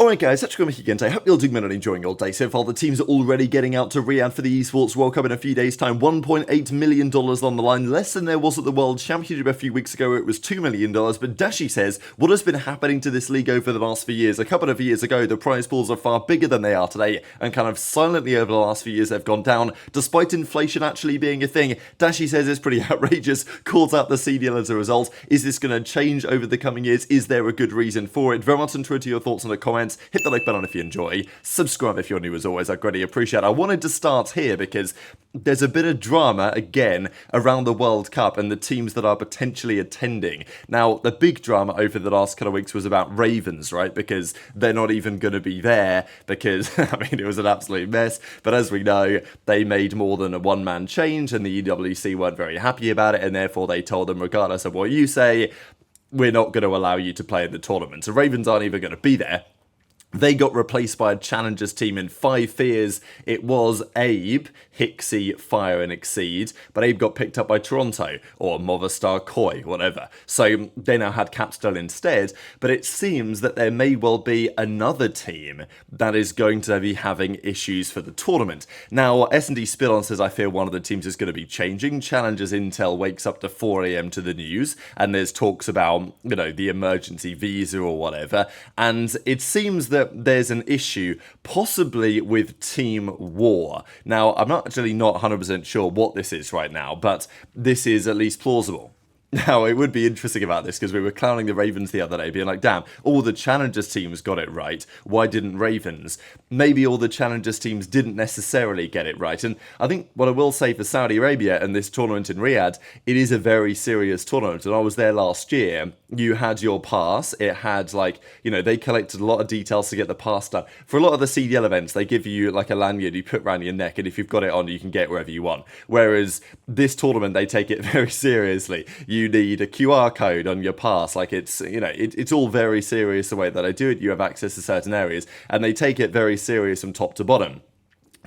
Alright guys, that's Kremp again. I hope you're doing well and enjoying your day so far. The teams are already getting out to Riyadh for the Esports World Cup in a few days' time. $1.8 million on the line, less than there was at the World Championship a few weeks ago. It was $2 million, but Dashy says what has been happening to this league over the last few years. A couple of years ago, the prize pools are far bigger than they are today, and kind of silently over the last few years they've gone down, despite inflation actually being a thing. Dashy says it's pretty outrageous, calls out the CDL as a result. Is this going to change over the coming years? Is there a good reason for it? Very much into your thoughts in the comments. Hit the like button if you enjoy. Subscribe if you're new as always. I greatly appreciate it. I wanted to start here because there's a bit of drama again around the World Cup and the teams that are potentially attending. Now, the big drama over the last couple of weeks was about Ravens, right? Because they're not even going to be there because, I mean, it was an absolute mess. But as we know, they made more than a one-man change and the EWC weren't very happy about it, and therefore they told them, regardless of what you say, we're not going to allow you to play in the tournament. So Ravens aren't even going to be there. They got replaced by a Challengers team in 5 fears. It was Abe, Hixie, Fire and Exceed, but Abe got picked up by Toronto, or Movistar Koi, whatever. So they now had Capsidal instead, but it seems that there may well be another team that is going to be having issues for the tournament. Now, S&D Spillon says, I fear one of the teams is going to be changing. Challengers Intel wakes up to 4 AM to the news, and there's talks about, you know, the emergency visa or whatever, and it seems that there's an issue possibly with Team War. Now, I'm actually not 100% sure what this is right now, but this is at least plausible. Now, it would be interesting about this because we were clowning the Ravens the other day, being like, damn, all the Challengers teams got it right. Why didn't Ravens? Maybe all the Challengers teams didn't necessarily get it right. And I think what I will say for Saudi Arabia and this tournament in Riyadh, it is a very serious tournament. And I was there last year. You had your pass. It had, like, you know, they collected a lot of details to get the pass done. For a lot of the CDL events, they give you like a lanyard you put around your neck, and if you've got it on, you can get wherever you want. Whereas this tournament, they take it very seriously. You need a QR code on your pass. Like, it's, you know, it's all very serious the way that I do it. You have access to certain areas, and they take it very serious from top to bottom.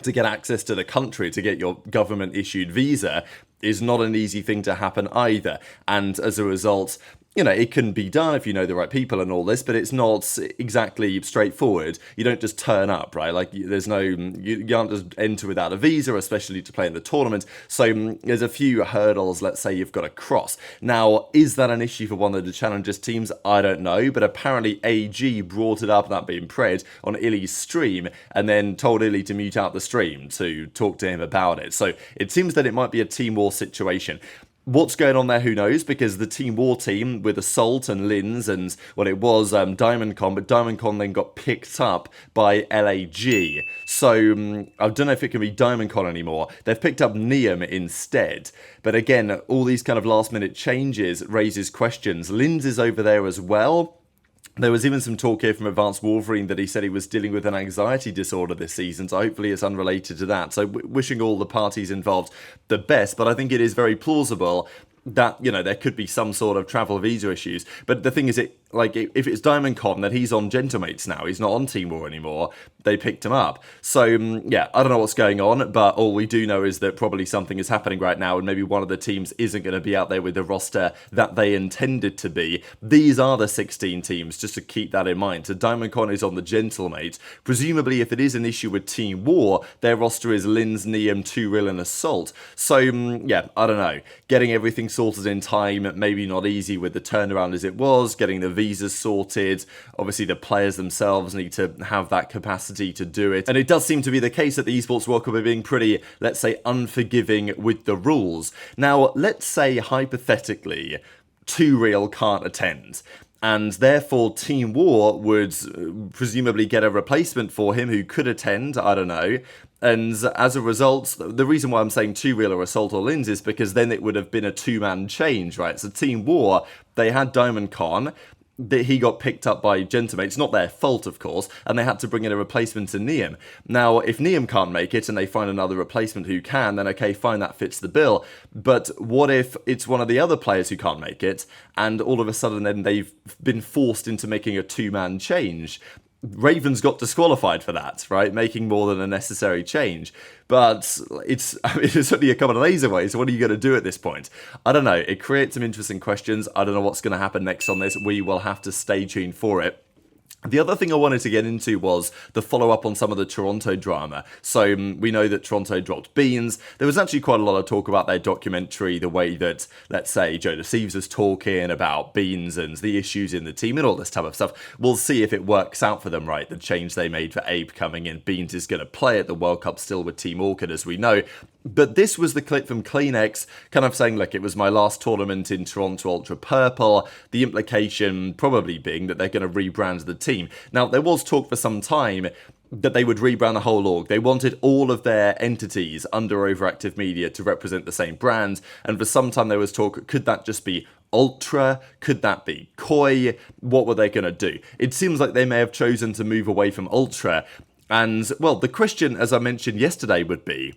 To get access to the country, to get your government issued visa, is not an easy thing to happen either. And as a result, you know, it can be done if you know the right people and all this, but it's not exactly straightforward. You don't just turn up, right? Like, there's no, you can't just enter without a visa, especially to play in the tournament. So there's a few hurdles, let's say, you've got to cross. Now, is that an issue for one of the Challengers teams? I don't know, but apparently AG brought it up, that being Pred, on Illy's stream, and then told Illy to mute out the stream to talk to him about it. So it seems that it might be a Team War situation. What's going on there, who knows, because the Team War team with Assault and Lins and, well, it was DiamondCon, but DiamondCon then got picked up by LAG. So I don't know if it can be DiamondCon anymore. They've picked up Neum instead. But again, all these kind of last minute changes raises questions. Lins is over there as well. There was even some talk here from Advanced Wolverine that he said he was dealing with an anxiety disorder this season, so hopefully it's unrelated to that. So wishing all the parties involved the best, but I think it is very plausible that, you know, there could be some sort of travel visa issues. But the thing is, if it's DiamondCon, then he's on Gentlemates now. He's not on Team War anymore. They picked him up. So, yeah, I don't know what's going on, but all we do know is that probably something is happening right now, and maybe one of the teams isn't going to be out there with the roster that they intended to be. These are the 16 teams, just to keep that in mind. So DiamondCon is on the Gentlemates. Presumably, if it is an issue with Team War, their roster is Lins, Neum, Turil, and Assault. So, yeah, I don't know. Getting everything sorted in time, maybe not easy with the turnaround as it was, getting the visas sorted. Obviously, the players themselves need to have that capacity to do it. And it does seem to be the case that the Esports World Cup are being pretty, let's say, unforgiving with the rules. Now, let's say, hypothetically, Turil can't attend, and therefore Team War would presumably get a replacement for him who could attend, I don't know. And as a result, the reason why I'm saying Turil or Assault or Lins is because then it would have been a two-man change, right? So Team War, they had DiamondCon, that he got picked up by Gentlemates, not their fault, of course, and they had to bring in a replacement to Neum. Now, if Neum can't make it and they find another replacement who can, then okay, fine, that fits the bill. But what if it's one of the other players who can't make it, and all of a sudden then they've been forced into making a two-man change? Ravens got disqualified for that, right? Making more than a necessary change. But it's only a couple of days away, so what are you going to do at this point? I don't know. It creates some interesting questions. I don't know what's going to happen next on this. We will have to stay tuned for it. The other thing I wanted to get into was the follow-up on some of the Toronto drama. So we know that Toronto dropped Beans. There was actually quite a lot of talk about their documentary, the way that, let's say, JoeDeceives is talking about Beans and the issues in the team and all this type of stuff. We'll see if it works out for them, right? The change they made for Abe coming in. Beans is going to play at the World Cup still with Team Orchid, as we know. But this was the clip from CleanX kind of saying, look, it was my last tournament in Toronto Ultra Purple. The implication probably being that they're going to rebrand the team. Now, there was talk for some time that they would rebrand the whole org. They wanted all of their entities under Overactive Media to represent the same brand, and for some time there was talk, could that just be Ultra? Could that be Koi? What were they going to do? It seems like they may have chosen to move away from Ultra, and, well, the question, as I mentioned yesterday, would be,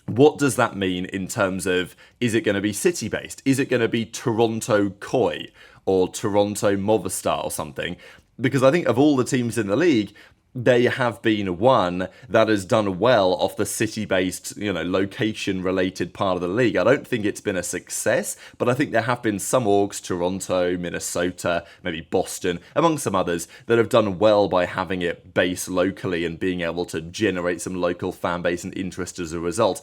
what does that mean in terms of, is it going to be city-based? Is it going to be Toronto Koi or Toronto Movistar or something? Because I think of all the teams in the league, they have been one that has done well off the city-based, location-related part of the league. I don't think it's been a success, but I think there have been some orgs, Toronto, Minnesota, maybe Boston, among some others, that have done well by having it based locally and being able to generate some local fan base and interest as a result.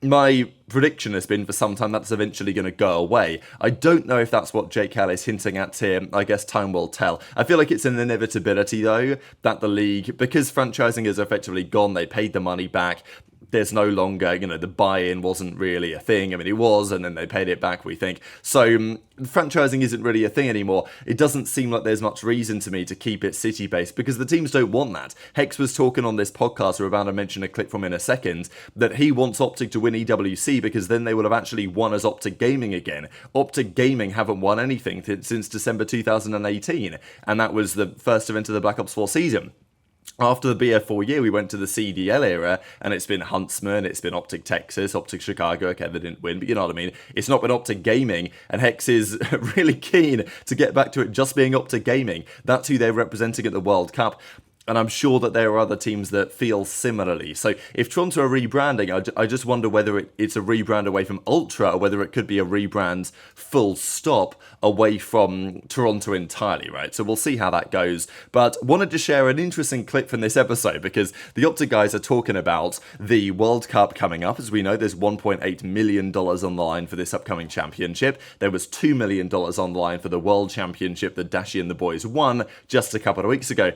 My prediction has been for some time that's eventually going to go away. I don't know if that's what Jake Hall is hinting at here. I guess time will tell. I feel like it's an inevitability, though, that the league, because franchising is effectively gone, they paid the money back. There's no longer, the buy-in wasn't really a thing. I mean, it was, and then they paid it back, we think. So franchising isn't really a thing anymore. It doesn't seem like there's much reason to me to keep it city-based because the teams don't want that. Hex was talking on this podcast, we're about to mention a clip from in a second, that he wants OpTic to win EWC because then they will have actually won as OpTic Gaming again. OpTic Gaming haven't won anything since December 2018, and that was the first event of the Black Ops 4 season. After the BF4 year, we went to the CDL era, and it's been Huntsman, it's been OpTic Texas, OpTic Chicago. Okay, they didn't win, but you know what I mean. It's not been OpTic Gaming, and Hex is really keen to get back to it just being OpTic Gaming. That's who they're representing at the World Cup. And I'm sure that there are other teams that feel similarly. So if Toronto are rebranding, I just wonder whether it's a rebrand away from Ultra or whether it could be a rebrand full stop away from Toronto entirely, right? So we'll see how that goes. But wanted to share an interesting clip from this episode because the OpTic guys are talking about the World Cup coming up. As we know, there's $1.8 million on the line for this upcoming championship. There was $2 million on the line for the World Championship that Dashy and the boys won just a couple of weeks ago.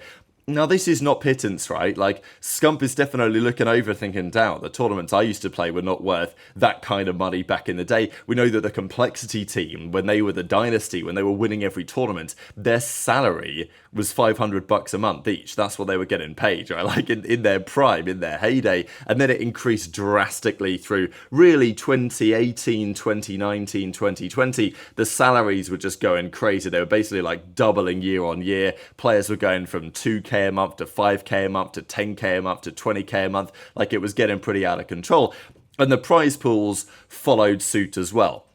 Now, this is not pittance, right? Like, Scump is definitely looking over thinking, down. The tournaments I used to play were not worth that kind of money back in the day. We know that the Complexity team, when they were the Dynasty, when they were winning every tournament, their salary was $500 a month each. That's what they were getting paid, right? Like, in their prime, in their heyday. And then it increased drastically through really 2018, 2019, 2020. The salaries were just going crazy. They were basically like doubling year on year. Players were going from 2K a month to 5K a month to 10K a month to 20K a month. Like, it was getting pretty out of control. And the prize pools followed suit as well.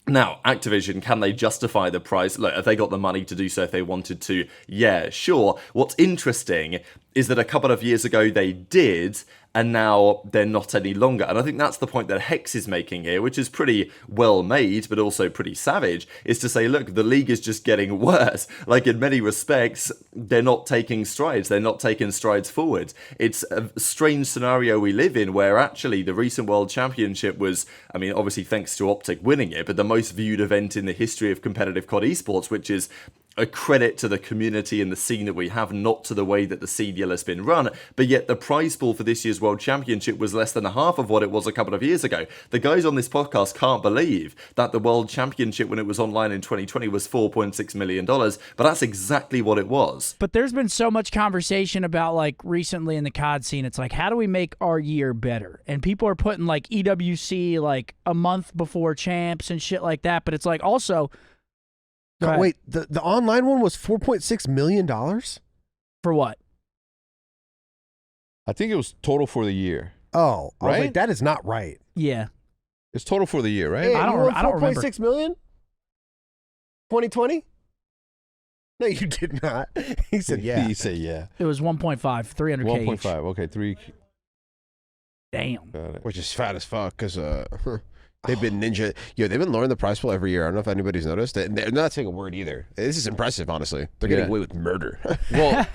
Now, Activision, can they justify the price? Look, have they got the money to do so if they wanted to? Yeah, sure. What's interesting is that a couple of years ago they did, and now they're not any longer. And I think that's the point that Hex is making here, which is pretty well made, but also pretty savage, is to say, look, the league is just getting worse. Like, in many respects, they're not taking strides. They're not taking strides forward. It's a strange scenario we live in where actually the recent World Championship was, I mean, obviously thanks to OpTic winning it, but the most viewed event in the history of competitive COD esports, which is a credit to the community and the scene that we have, not to the way that the CDL has been run, but yet the prize pool for this year's World Championship was less than half of what it was a couple of years ago. The guys on this podcast can't believe that the World Championship, when it was online in 2020, was $4.6 million, but that's exactly what it was. But there's been so much conversation about, like, recently in the COD scene, it's like, how do we make our year better? And people are putting, like, EWC, like, a month before champs and shit like that, but it's like, also... Wait, the online one was $4.6 million? For what? I think it was total for the year. Oh, I was right? like, that is not right. Yeah. It's total for the year, right? Hey, I don't remember. $4.6 million? 2020? No, you did not. He said yeah. He said yeah. It was 1.5, 300K. 1.5, okay, 3. Damn. Got it. Which is fat as fuck, because They've been ninja. They've been lowering the price pool every year. I don't know if anybody's noticed. And they're not saying a word either. This is impressive, honestly. They're getting away with murder. Well,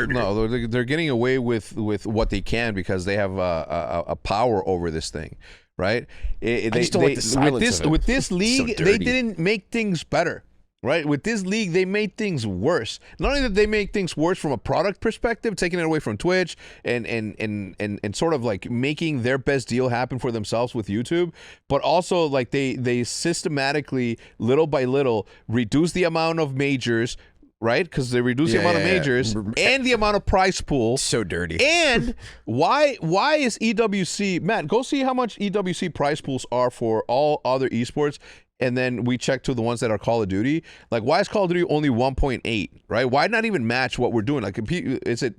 no, they're getting away with what they can because they have a power over this thing, right? I just don't like the silence of it. With this league, So they dirty. didn't make things better. Right, with this league, they made things worse. Not only did they make things worse from a product perspective, taking it away from Twitch and sort of like making their best deal happen for themselves with YouTube, but also like they systematically, little by little, reduce the amount of majors. Right, because they reduce the amount of majors and the amount of prize pool. So dirty. And why is EWC, Matt? Go see how much EWC prize pools are for all other esports. And then we check to the ones that are Call of Duty. Like, why is Call of Duty only 1.8, right? Why not even match what we're doing? Like, is it?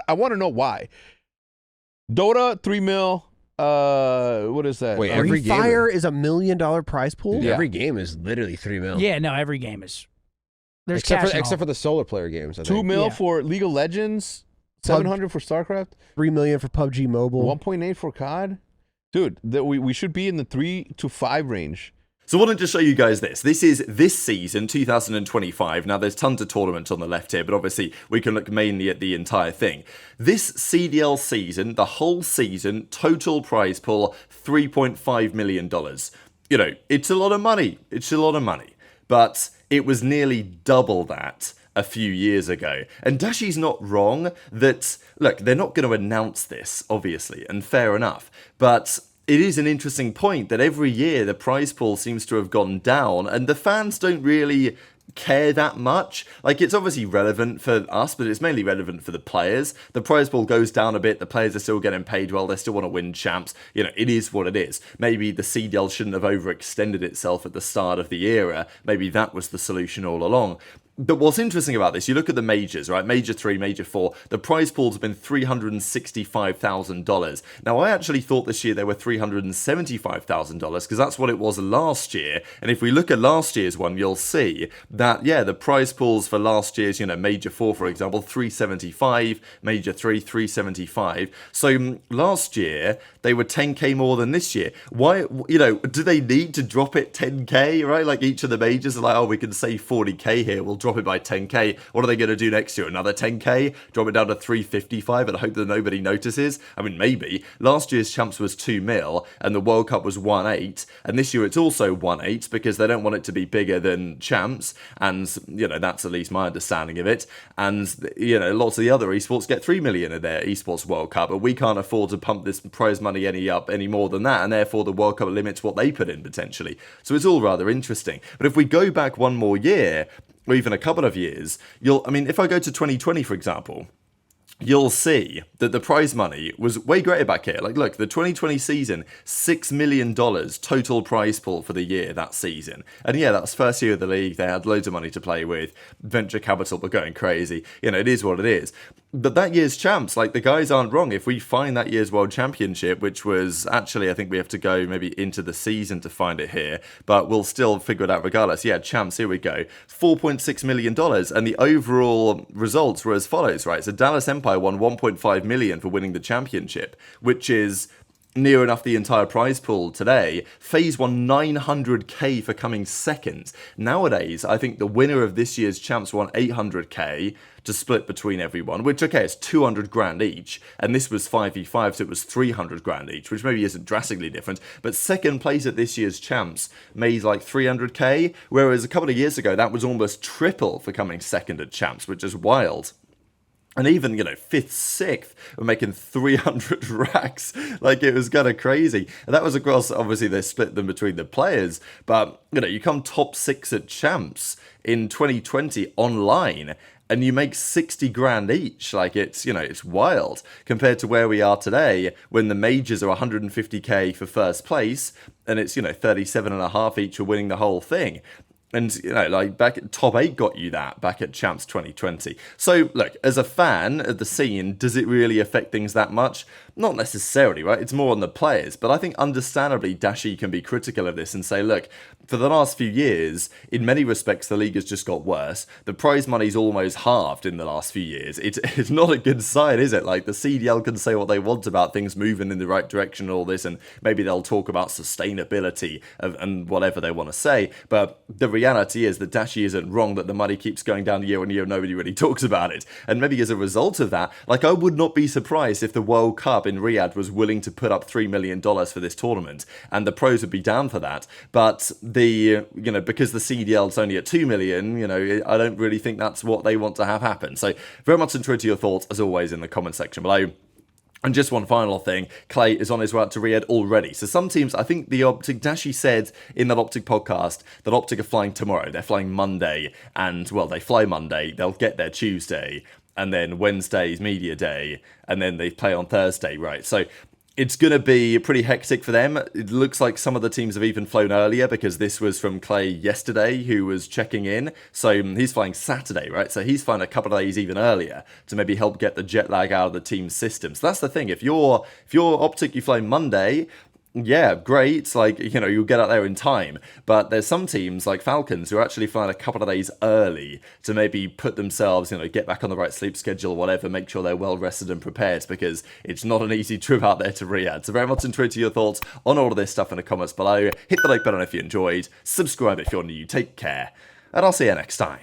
I want to know why. Dota 3 mil. What is that? Wait, Every every Fire is $1 million prize pool. Yeah. Every game is literally $3 million. Yeah, no, every game is. There's cash except for the solar player games. I 2 think. mil for League of Legends. 700 for StarCraft. $3 million for PUBG Mobile. 1.8 for COD. Dude, we should be in the 3 to 5 range. So I wanted to show you guys this. This is this season, 2025. Now, there's tons of tournaments on the left here, but obviously we can look mainly at the entire thing. This CDL season, the whole season, total prize pool, $3.5 million. It's a lot of money. It's a lot of money. But it was nearly double that a few years ago. And Dashy's not wrong that, look, they're not going to announce this, obviously, and fair enough. But it is an interesting point that every year the prize pool seems to have gone down and the fans don't really care that much. Like, it's obviously relevant for us, but it's mainly relevant for the players. The prize pool goes down a bit, the players are still getting paid well, they still want to win champs. It is what it is. Maybe the CDL shouldn't have overextended itself at the start of the era. Maybe that was the solution all along. But what's interesting about this, you look at the majors, right? Major 3, Major 4, the prize pools have been $365,000. Now, I actually thought this year they were $375,000 because that's what it was last year. And if we look at last year's one, you'll see that, the prize pools for last year's, Major 4, for example, 375, Major 3, 375. So last year, they were 10K more than this year. Why, do they need to drop it 10K, right? Like each of the majors are like, oh, we can save 40K here, we'll drop it by 10K. What are they going to do next year? Another 10K? Drop it down to 355 and hope that nobody notices? I mean, maybe. Last year's champs was 2 mil and the World Cup was 1.8. And this year it's also 1.8 because they don't want it to be bigger than champs. And, that's at least my understanding of it. And, lots of the other esports get 3 million of their esports World Cup, but we can't afford to pump this prize money any more than that. And therefore the World Cup limits what they put in potentially. So it's all rather interesting. But if we go back one more year, or even a couple of years, if I go to 2020, for example, you'll see that the prize money was way greater back here. Like, look, the 2020 season, $6 million total prize pool for the year that season. And yeah, that's first year of the league. They had loads of money to play with. Venture capital were going crazy. It is what it is. But that year's champs, like, the guys aren't wrong. If we find that year's World Championship, which was actually, I think we have to go maybe into the season to find it here, but we'll still figure it out regardless. Yeah, champs, here we go. $4.6 million. And the overall results were as follows, right? So Dallas Empire won $1.5 million for winning the championship, which is near enough the entire prize pool today. FaZe won $900K for coming second. Nowadays, I think the winner of this year's champs won $800K to split between everyone, which, okay, it's 200 grand each, and this was 5v5, so it was 300 grand each, which maybe isn't drastically different, but second place at this year's champs made like 300K, whereas a couple of years ago, that was almost triple for coming second at champs, which is wild. And even, 5th, 6th were making 300 racks. Like, it was kind of crazy. And that was across, obviously, they split them between the players. But, you come top 6 at champs in 2020 online, and you make 60 grand each. Like, it's wild compared to where we are today when the majors are 150K for first place, and it's, 37.5 each for winning the whole thing. And, back at top 8 got you that back at Champs 2020. So, look, as a fan of the scene, does it really affect things that much? Not necessarily, right? It's more on the players. But I think understandably, Dashy can be critical of this and say, look, for the last few years, in many respects, the league has just got worse. The prize money's almost halved in the last few years. It's not a good sign, is it? Like, the CDL can say what they want about things moving in the right direction and all this, and maybe they'll talk about sustainability and whatever they want to say. But the reality is that Dashy isn't wrong, that the money keeps going down year on year and nobody really talks about it. And maybe as a result of that, like, I would not be surprised if the World Cup in Riyadh was willing to put up $3 million for this tournament, and the pros would be down for that. But because the CDL's only at 2 million, I don't really think that's what they want to have happen. So very much interested to your thoughts, as always, in the comment section below. And just one final thing, Clay is on his way out to Riyadh already. So some teams, I think the OpTic, Dashy said in that OpTic podcast that OpTic are flying tomorrow. They're flying Monday, and, well, they fly Monday, they'll get there Tuesday, and then Wednesday's media day, and then they play on Thursday, right? So it's going to be pretty hectic for them. It looks like some of the teams have even flown earlier, because this was from Clay yesterday, who was checking in. So he's flying Saturday, right? So he's flying a couple of days even earlier to maybe help get the jet lag out of the team's system. So that's the thing. If you're OpTic, you fly Monday, yeah, great, like, you'll get out there in time. But there's some teams, like Falcons, who are actually flying a couple of days early to maybe put themselves, get back on the right sleep schedule or whatever, make sure they're well rested and prepared, because it's not an easy trip out there to Riyadh. So very much interested to your thoughts on all of this stuff in the comments below. Hit the like button if you enjoyed, subscribe if you're new, take care, and I'll see you next time.